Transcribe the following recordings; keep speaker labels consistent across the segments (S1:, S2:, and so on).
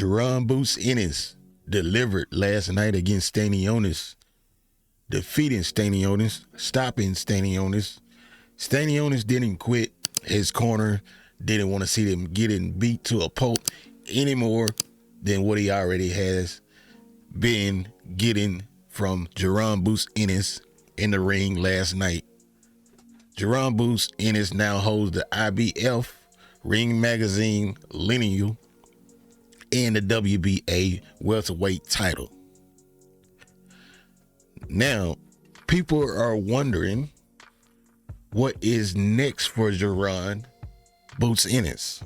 S1: Ennis delivered last night against Stanionis, defeating Stanionis, stopping Stanionis. Stanionis didn't quit. His corner didn't want to see them getting beat to a pulp any more than what he already has been getting from Ennis in the ring last night. Ennis now holds the IBF Ring Magazine Lineal and the WBA welterweight title. Now, people are wondering what is next for Ennis.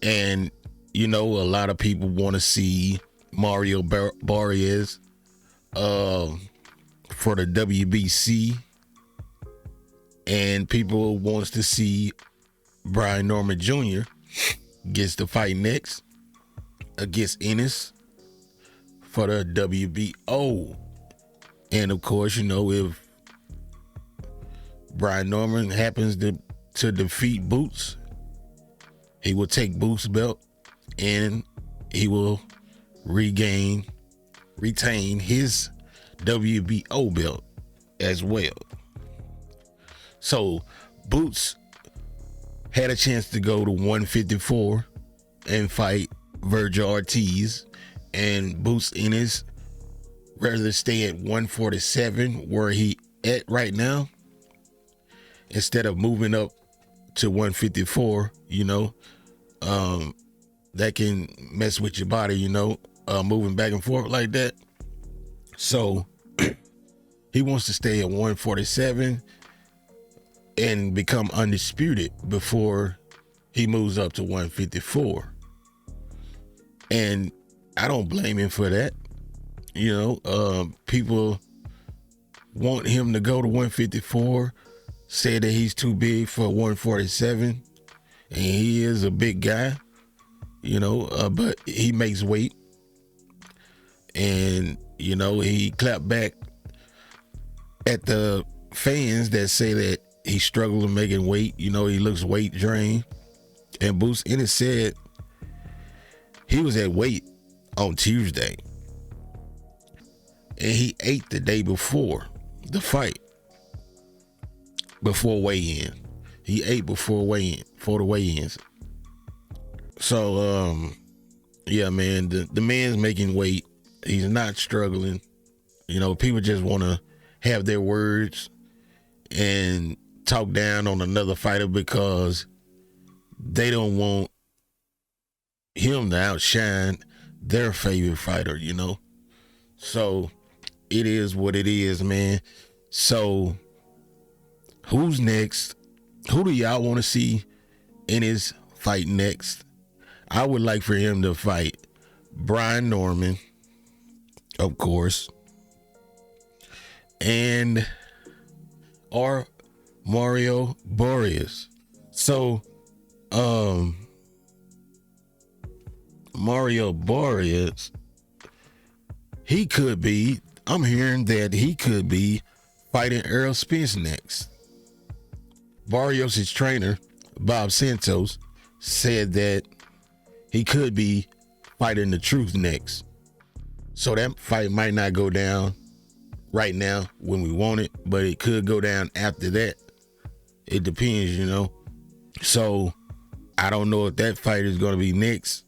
S1: And, you know, a lot of people want to see Mario Barrios for the WBC. And people wants to see Brian Norman Jr. gets the fight next against Ennis for the WBO. And of course, you know, if Brian Norman happens to defeat Boots, he will take Boots' belt and he will retain his WBO belt as well. So Boots had a chance to go to 154 and fight Virgil Ortiz, and Boots Ennis rather stay at 147 where he at right now instead of moving up to 154. You know, that can mess with your body, you know, moving back and forth like that. So he wants to stay at 147 and become undisputed before he moves up to 154. And I don't blame him for that. You know, people want him to go to 154, say that he's too big for 147, and he is a big guy, you know, but he makes weight. And, you know, he clapped back at the fans that say that he struggled making weight. You know, he looks weight drained. And Boots Ennis said he was at weight on Tuesday. And he ate the day before the fight, before weigh-in. He ate before the weigh-ins. So, yeah, man, the man's making weight. He's not struggling. You know, people just want to have their words and talk down on another fighter because they don't want him to outshine their favorite fighter, you know. So it is what it is, man. So who's next? Who do y'all want to see in his fight next? I would like for him to fight Brian Norman, of course, and or Mario Barrios. So Mario Barrios, I'm hearing that he could be fighting Errol Spence next. Barrios' trainer, Bob Santos, said that he could be fighting the Truth next. So that fight might not go down right now when we want it, but it could go down after that. It depends, you know. So I don't know if that fight is going to be next,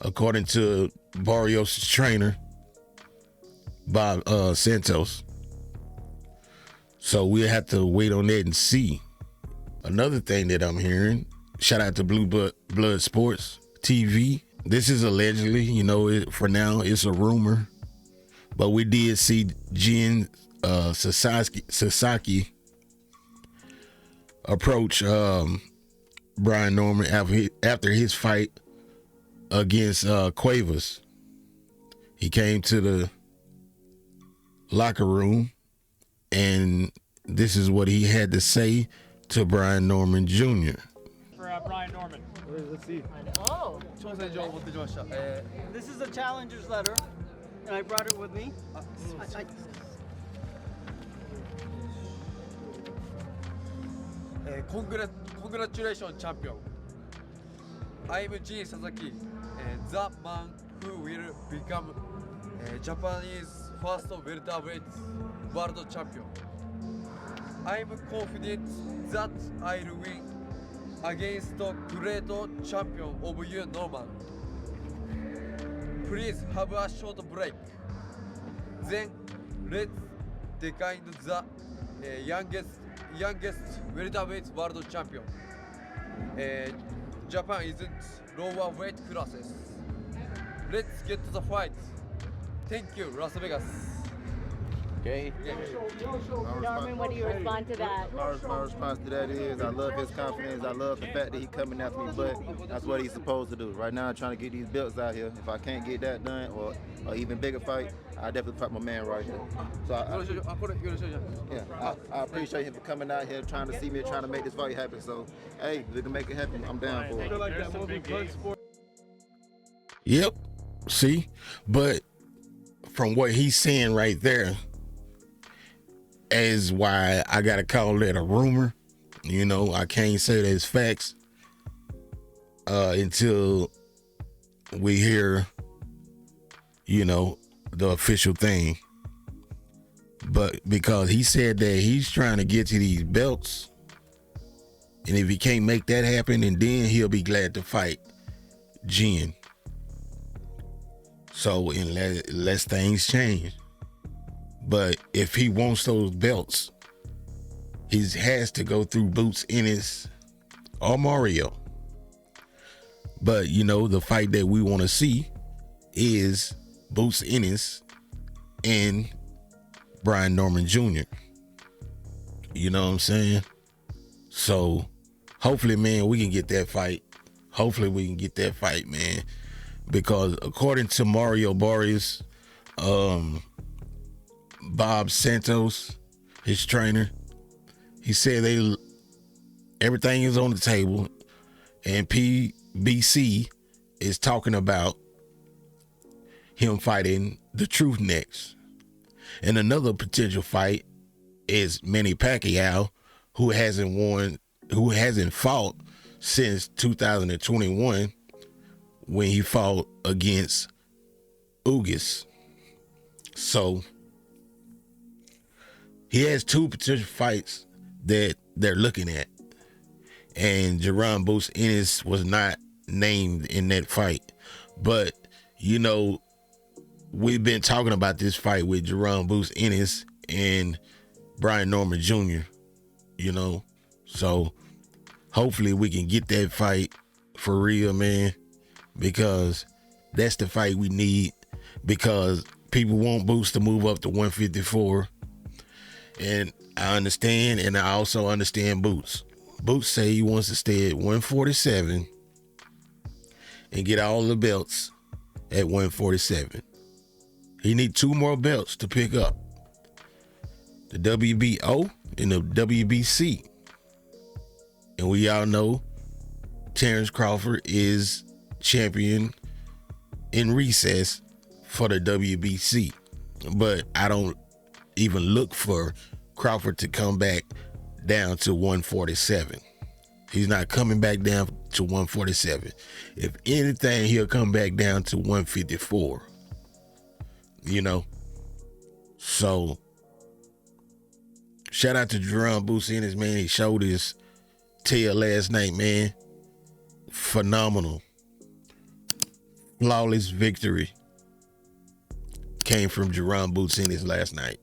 S1: according to Barrios' trainer, Bob Santos. So we'll have to wait on that and see. Another thing that I'm hearing, shout out to Blue Blood Sports TV. This is allegedly, you know, for now it's a rumor, but we did see Jen Sasaki approach Brian Norman after his fight against Cuevas. He came to the locker room, and this is what he had to say to Brian Norman Jr.
S2: For Brian Norman.
S3: Let's see.
S4: Oh.
S2: This is a challenger's letter, and I brought it with me.
S3: Congratulations, champion. I'm Jin Sasaki. the man who will become Japanese first welterweight world champion. I'm confident that I'll win against the great champion of you, Norman. Please have a short break. Then let's decide the youngest welterweight world champion. Japan isn't lower weight classes. Let's get to the fight. Thank you, Las Vegas.
S4: Okay.
S5: Norman, what do you respond to that?
S4: My response to that is I love his confidence. I love the fact that he's coming after me, but that's what he's supposed to do. Right now, I'm trying to get these belts out here. If I can't get that done, or even bigger fight, I definitely fight my man right here. So I appreciate him for coming out here, trying to see me, trying to make this fight happen. So, hey, if we can make it happen, I'm down for it.
S1: Yep. See? But from what he's saying right there is why I gotta call that a rumor. You know, I can't say that it's facts until we hear, you know, the official thing. But because he said that he's trying to get to these belts, and if he can't make that happen, and then he'll be glad to fight Jin. So unless things change. But if he wants those belts, he has to go through Boots Ennis or Mario. But you know, the fight that we want to see is Boots Ennis and Brian Norman Jr. You know what I'm saying? So hopefully, man, we can get that fight. Hopefully we can get that fight, man. Because according to Mario Barrios, Bob Santos, his trainer, he said everything is on the table, and PBC is talking about him fighting the Truth next. And another potential fight is Manny Pacquiao, who hasn't fought since 2021 when he fought against Ugas. So he has two potential fights that they're looking at. And Jerron Boots Ennis was not named in that fight. But, you know, we've been talking about this fight with Jerron Boots Ennis and Brian Norman Jr., you know. So hopefully we can get that fight for real, man, because that's the fight we need, because people want Boots to move up to 154. And I understand, and I also understand Boots. Boots say he wants to stay at 147 and get all the belts at 147. He needs 2 more belts to pick up, the WBO and the WBC. And we all know Terrence Crawford is champion in recess for the WBC. But I don't even look for Crawford to come back down to 147. He's not coming back down to 147. If anything, he'll come back down to 154. You know? So, shout out to Jerron Boots Ennis, man. He showed his tail last night, man. Phenomenal. Flawless victory came from Jerron Boots Ennis last night.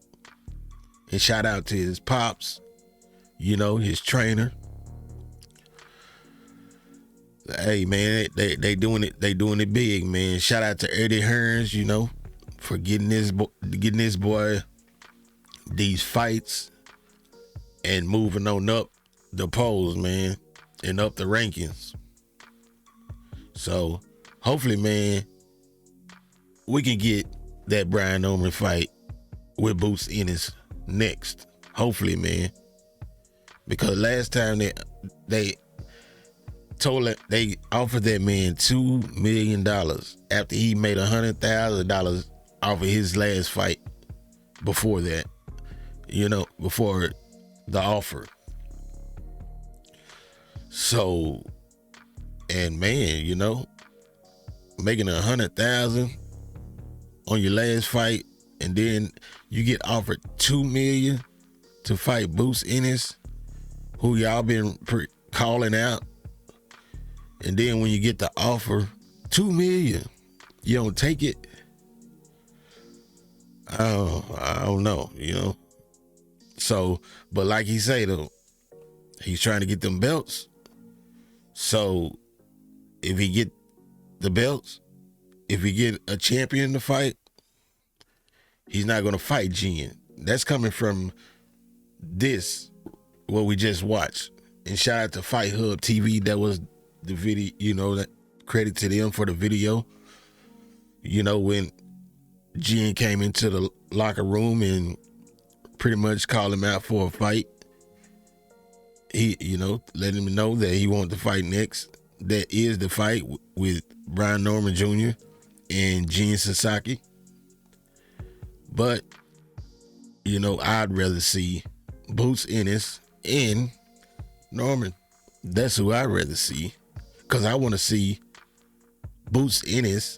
S1: And shout out to his pops, you know, his trainer. Hey, man, they doing it big, man. Shout out to Eddie Hearns, you know, for getting this boy these fights and moving on up the polls, man, and up the rankings. So hopefully, man, we can get that Brian Norman fight with Boots Ennis next. Hopefully, man, because last time they offered that man $2 million after he made $100,000 off of his last fight before that, you know, before the offer. So, and man, you know, making 100,000 on your last fight, and then you get offered $2 million to fight Boots Ennis, who y'all been calling out, and then when you get the offer, $2 million, you don't take it. I don't know, you know. So, but like he say though, he's trying to get them belts. So, if he get the belts, if he get a champion to fight, he's not gonna fight Jen. That's coming from this, what we just watched. And shout out to Fight Hub TV. That was the video, you know, that credit to them for the video. You know, when Jen came into the locker room and pretty much called him out for a fight. He, you know, let him know that he wanted to fight next. That is the fight with Brian Norman Jr. and Jen Sasaki. But, you know, I'd rather see Boots Ennis and Norman. That's who I'd rather see. Because I want to see Boots Ennis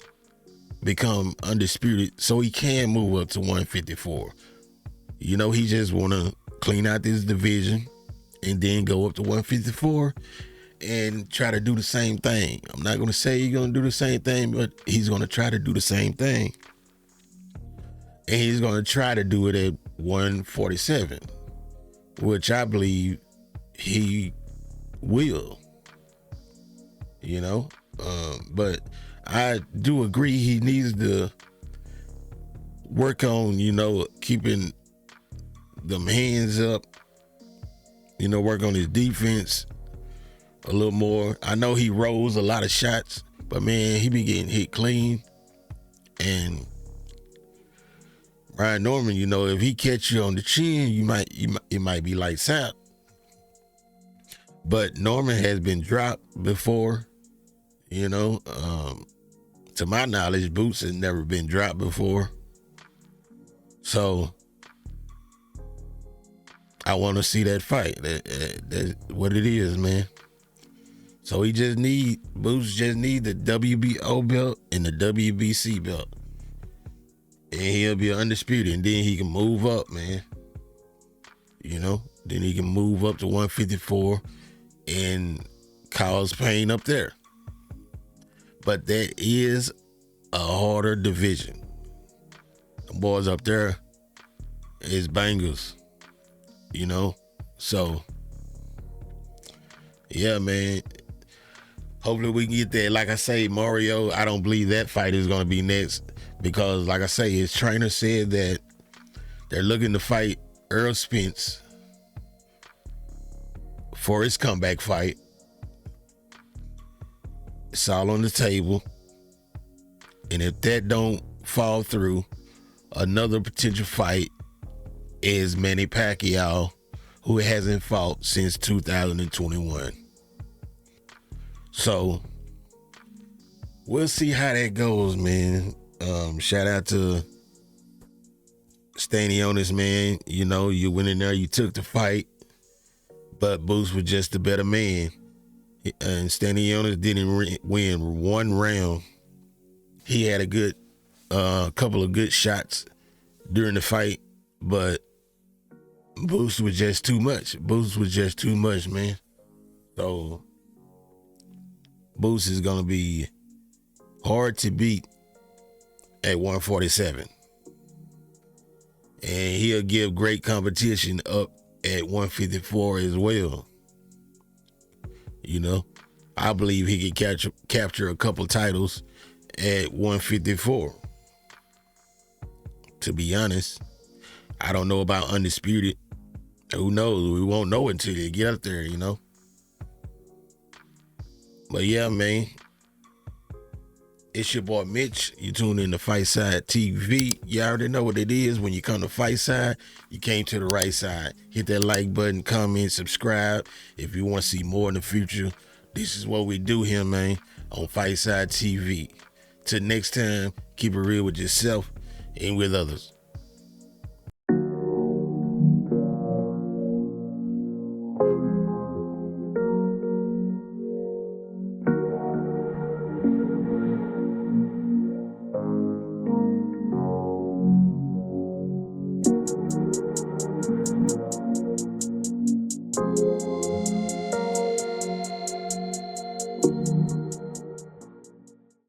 S1: become undisputed so he can move up to 154. You know, he just want to clean out this division and then go up to 154 and try to do the same thing. I'm not going to say he's going to do the same thing, but he's going to try to do the same thing. And he's going to try to do it at 147, which I believe he will, you know. But I do agree he needs to work on, you know, keeping them hands up, you know, work on his defense a little more. I know he rolls a lot of shots, but man, he be getting hit clean. And Brian Norman, you know, if he catch you on the chin, it might be lights out. But Norman has been dropped before, you know. To my knowledge, Boots has never been dropped before. So I want to see that fight. That's what it is, man. So Boots just need the WBO belt and the WBC belt. And he'll be undisputed, and then he can move up, man. You know, then he can move up to 154 and cause pain up there. But that is a harder division. The boys up there is bangers, you know. So, yeah, man. Hopefully we can get that. Like I say, Mario, I don't believe that fight is going to be next. Because, like I say, his trainer said that they're looking to fight Earl Spence for his comeback fight. It's all on the table. And if that don't fall through, another potential fight is Manny Pacquiao, who hasn't fought since 2021. So, we'll see how that goes, man. Shout out to Stanionis, man. You know, you went in there, you took the fight, but Boots was just a better man. And Stanionis didn't win one round. He had a couple of good shots during the fight, but Boots was just too much. Boots was just too much, man. So Boots is gonna be hard to beat at 147. And he'll give great competition up at 154 as well. You know, I believe he can capture a couple titles at 154. To be honest, I don't know about undisputed. Who knows? We won't know until they get up there, you know. But yeah, man. It's your boy Mitch. You tune in to Fight Side TV. You already know what it is. When you come to Fight Side, you came to the right side. Hit that like button, comment, subscribe. If you want to see more in the future, this is what we do here, man, on Fight Side TV. Till next time, keep it real with yourself and with others.